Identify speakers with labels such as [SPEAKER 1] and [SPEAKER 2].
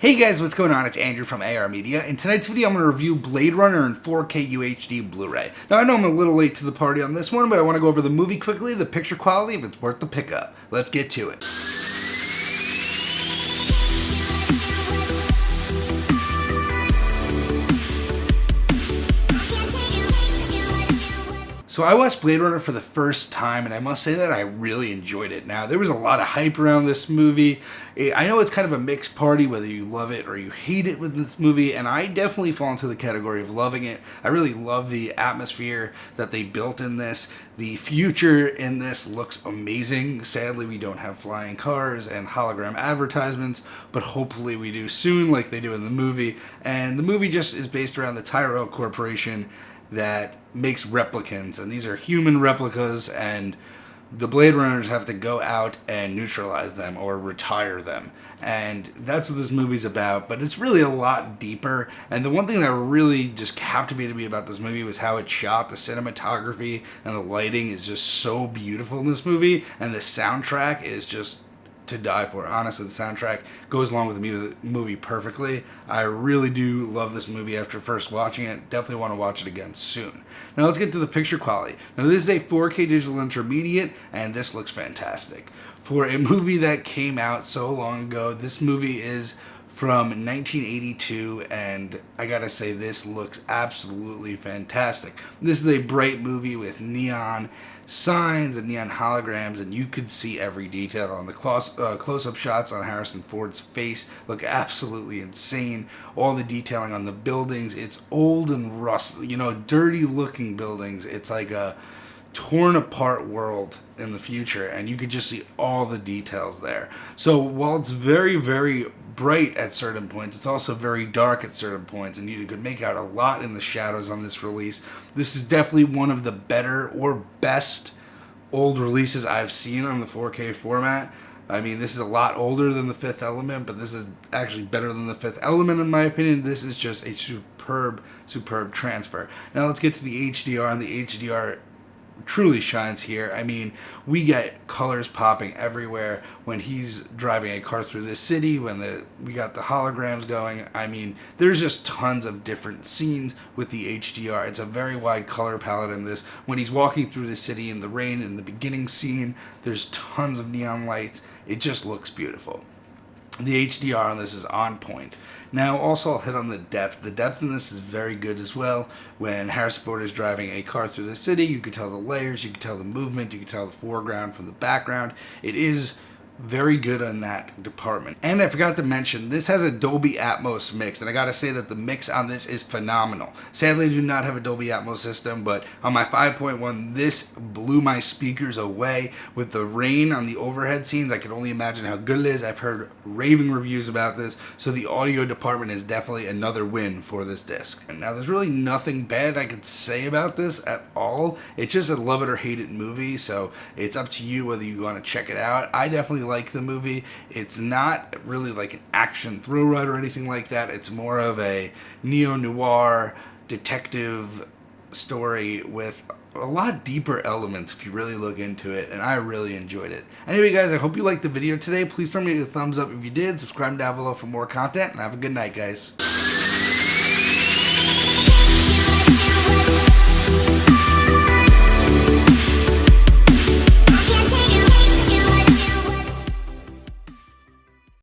[SPEAKER 1] Hey guys, what's going on? It's Andrew from AR Media. In tonight's video, I'm going to review Blade Runner in 4K UHD Blu-Ray. Now, I know I'm a little late to the party on this one, but I want to go over the movie quickly, the picture quality, if it's worth the pickup. Let's get to it. So I watched Blade Runner for the first time, and I must say that I really enjoyed it. Now, there was a lot of hype around this movie. I know it's kind of a mixed party, whether you love it or you hate it with this movie, and I definitely fall into the category of loving it. I really love the atmosphere that they built in this. The future in this looks amazing. Sadly, we don't have flying cars and hologram advertisements, but hopefully we do soon, like they do in the movie. And the movie just is based around the Tyrell Corporation that makes replicants, and these are human replicas, and the Blade Runners have to go out and neutralize them or retire them, and that's what this movie's about. But it's really a lot deeper, and the one thing that really just captivated me about this movie was how it's shot. The cinematography and the lighting is just so beautiful in this movie, and the soundtrack is just to die for. Honestly, the soundtrack goes along with the movie perfectly. I really do love this movie after first watching it. Definitely want to watch it again soon. Now let's get to the picture quality. Now this is a 4K digital intermediate, and this looks fantastic. For a movie that came out so long ago, this movie is from 1982, and I gotta say, this looks absolutely fantastic. This is a bright movie with neon signs and neon holograms, and you could see every detail on the close-up shots on Harrison Ford's face. Look absolutely insane. All the detailing on the buildings, it's old and rusty, dirty looking buildings. It's like a torn apart world in the future, and you could just see all the details there. So while it's very, very bright at certain points, it's also very dark at certain points, and you could make out a lot in the shadows on this release. This is definitely one of the better or best old releases I've seen on the 4K format. I mean, this is a lot older than The Fifth Element, but this is actually better than The Fifth Element in my opinion. This is just a superb transfer. Now let's get to the HDR, and the HDR truly shines here. I mean, we get colors popping everywhere when he's driving a car through the city, when we got the holograms going. I mean, there's just tons of different scenes with the HDR. It's a very wide color palette in this. When he's walking through the city in the rain in the beginning scene, there's tons of neon lights. It just looks beautiful. The HDR on this is on point. Now, also I'll hit on the depth. The depth in this is very good as well. When Harrison Ford is driving a car through the city, you can tell the layers, you can tell the movement, you can tell the foreground from the background. It is very good in that department. And I forgot to mention, this has a Dolby Atmos mix, and I gotta say that the mix on this is phenomenal. Sadly, I do not have a Dolby Atmos system, but on my 5.1, this blew my speakers away. With the rain on the overhead scenes, I can only imagine how good it is. I've heard raving reviews about this, so the audio department is definitely another win for this disc. And now, there's really nothing bad I could say about this at all. It's just a love it or hate it movie, so it's up to you whether you want to check it out. I definitely like the movie. It's not really like an action thrill ride or anything like that. It's more of a neo-noir detective story with a lot deeper elements if you really look into it, and I really enjoyed it. Anyway guys, I hope you liked the video today. Please throw me a thumbs up if you did. Subscribe down below for more content, and have a good night, guys.